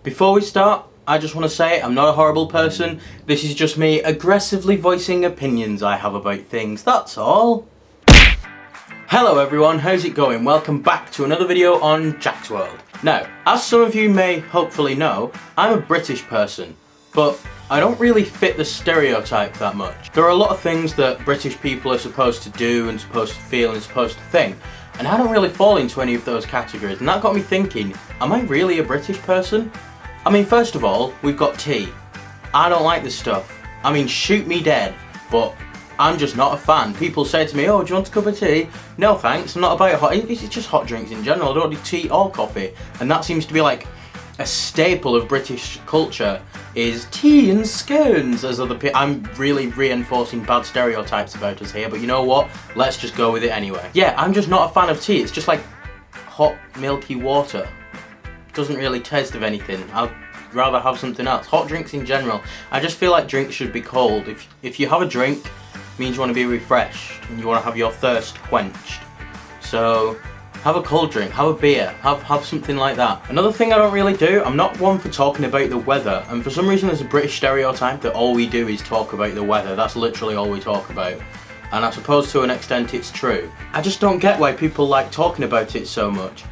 Before we start, I just want to say I'm not a horrible person. This is just me aggressively voicing opinions I have about things, that's all. Hello everyone, how's it going? Welcome back to another video on Jack's World. Now, as some of you may hopefully know, I'm a British person, but I don't really fit the stereotype that much. There are a lot of things that British people are supposed to do and supposed to feel and supposed to think, and I don't really fall into any of those categories, and that got me thinking, am I really a British person? I mean, first of all, we've got tea. I don't like this stuff. I mean, shoot me dead, but I'm just not a fan. People say to me, oh, do you want a cup of tea? No thanks, I'm not about hot, it's just hot drinks in general. I don't do tea or coffee. And that seems to be like a staple of British culture, is tea and scones, as other people. I'm really reinforcing bad stereotypes about us here, but you know what? Let's just go with it anyway. Yeah, I'm just not a fan of tea. It's just like hot, milky water. Doesn't really taste of anything. I'd rather have something else. Hot drinks in general. I just feel like drinks should be cold. If you have a drink, it means you want to be refreshed and you want to have your thirst quenched. So have a cold drink, have a beer, have something like that. Another thing I don't really do, I'm not one for talking about the weather, and for some reason there's a British stereotype that all we do is talk about the weather. That's literally all we talk about. And I suppose to an extent it's true. I just don't get why people like talking about it so much.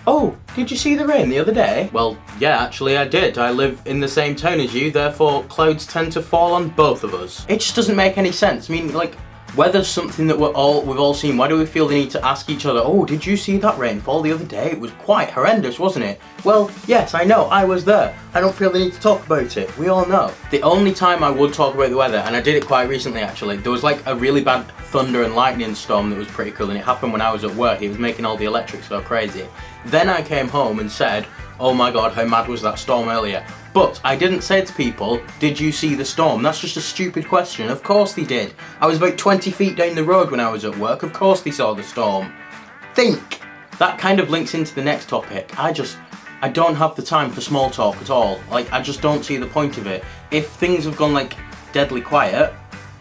Oh, did you see the rain the other day? Well, yeah, actually I did. I live in the same town as you, therefore clouds tend to fall on both of us. It just doesn't make any sense. I mean, like, weather's something that we've all seen. Why do we feel the need to ask each other, oh, did you see that rainfall the other day? It was quite horrendous, wasn't it? Well, yes, I know, I was there. I don't feel the need to talk about it. We all know. The only time I would talk about the weather, and I did it quite recently actually, there was like a really bad thunder and lightning storm that was pretty cool, and it happened when I was at work. It was making all the electrics go crazy. Then I came home and said, oh my god, how mad was that storm earlier? But I didn't say to people, did you see the storm? That's just a stupid question. Of course they did. I was about 20 feet down the road when I was at work. Of course they saw the storm. Think! That kind of links into the next topic. I don't have the time for small talk at all. Like, I just don't see the point of it. If things have gone like deadly quiet,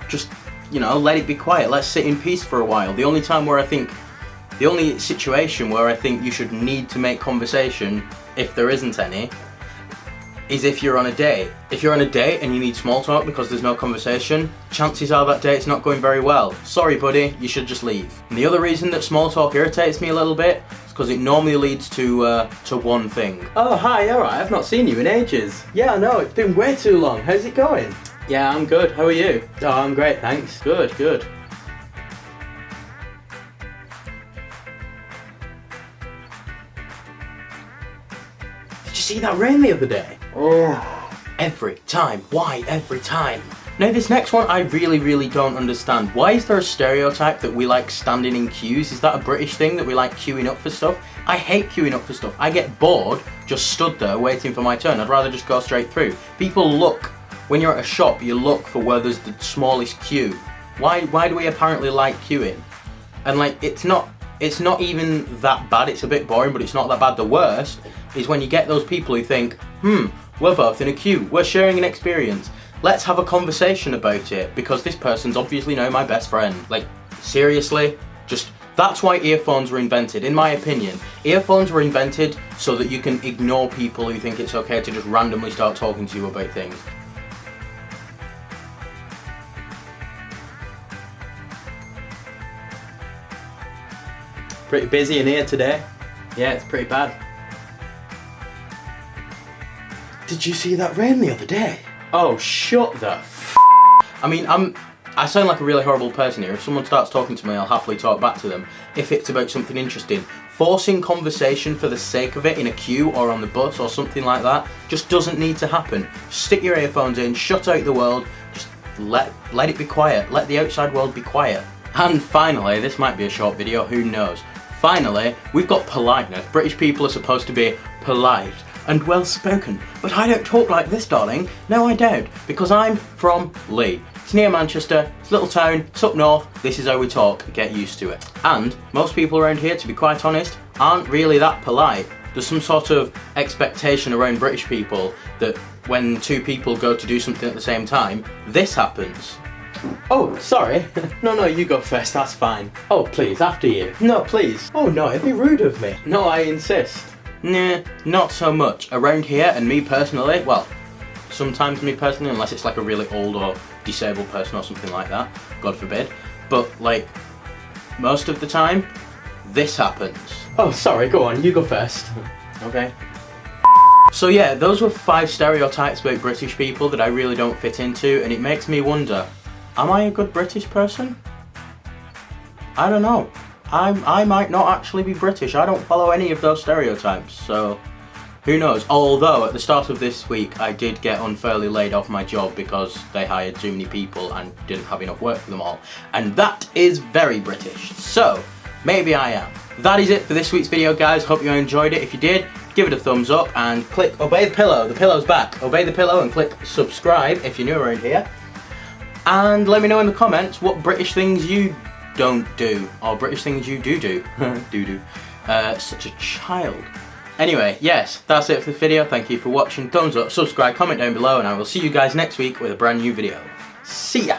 just, you know, let it be quiet. Let's sit in peace for a while. The only situation where I think you should need to make conversation, if there isn't any, is if you're on a date. If you're on a date and you need small talk because there's no conversation, chances are that date's not going very well. Sorry buddy, you should just leave. And the other reason that small talk irritates me a little bit is because it normally leads to one thing. Oh hi, alright, I've not seen you in ages. Yeah I know, it's been way too long. How's it going? Yeah, I'm good, how are you? Oh, I'm great, thanks. Good, good. Did you see that rain the other day? Oh. Every time. Why every time? Now this next one I really don't understand. Why is there a stereotype that we like standing in queues? Is that a British thing that we like queuing up for stuff? I hate queuing up for stuff. I get bored just stood there waiting for my turn. I'd rather just go straight through. People look, when you're at a shop, you look for where there's the smallest queue. Why do we apparently like queuing? And like, it's not even that bad. It's a bit boring, but it's not that bad. The worst is when you get those people who think, we're both in a queue, we're sharing an experience, let's have a conversation about it, because this person's obviously now my best friend. Like, seriously? That's why earphones were invented, in my opinion. Earphones were invented so that you can ignore people who think it's okay to just randomly start talking to you about things. Pretty busy in here today. Yeah, it's pretty bad. Did you see that rain the other day? Oh, shut the f***. I mean, I sound like a really horrible person here. If someone starts talking to me, I'll happily talk back to them if it's about something interesting. Forcing conversation for the sake of it in a queue or on the bus or something like that just doesn't need to happen. Stick your earphones in, shut out the world, just let it be quiet. Let the outside world be quiet. And finally, this might be a short video, who knows. Finally, we've got politeness. British people are supposed to be polite and well spoken, but I don't talk like this, darling. No, I don't, because I'm from Leigh. It's near Manchester, it's a little town, it's up north, this is how we talk, get used to it. And most people around here, to be quite honest, aren't really that polite. There's some sort of expectation around British people that when two people go to do something at the same time, this happens. Oh, sorry. No, you go first, that's fine. Oh, please, after you. No, please. Oh no, it'd be rude of me. No, I insist. Nah, not so much. Around here, and me personally, well, sometimes me personally, unless it's like a really old or disabled person or something like that, God forbid, but like, most of the time, this happens. Oh, sorry, go on, you go first. Okay. So yeah, those were 5 stereotypes about British people that I really don't fit into, and it makes me wonder, am I a good British person? I don't know. I might not actually be British. I don't follow any of those stereotypes, so who knows. Although at the start of this week I did get unfairly laid off my job because they hired too many people and didn't have enough work for them all. And that is very British. So maybe I am. That is it for this week's video, guys. Hope you enjoyed it. If you did, give it a thumbs up and click obey the pillow. The pillow's back. Obey the pillow and click subscribe if you're new around here. And let me know in the comments what British things you don't do, or British things you do. Such a child. Anyway, yes, that's it for the video. Thank you for watching. Thumbs up, subscribe, comment down below, and I will see you guys next week with a brand new video. See ya!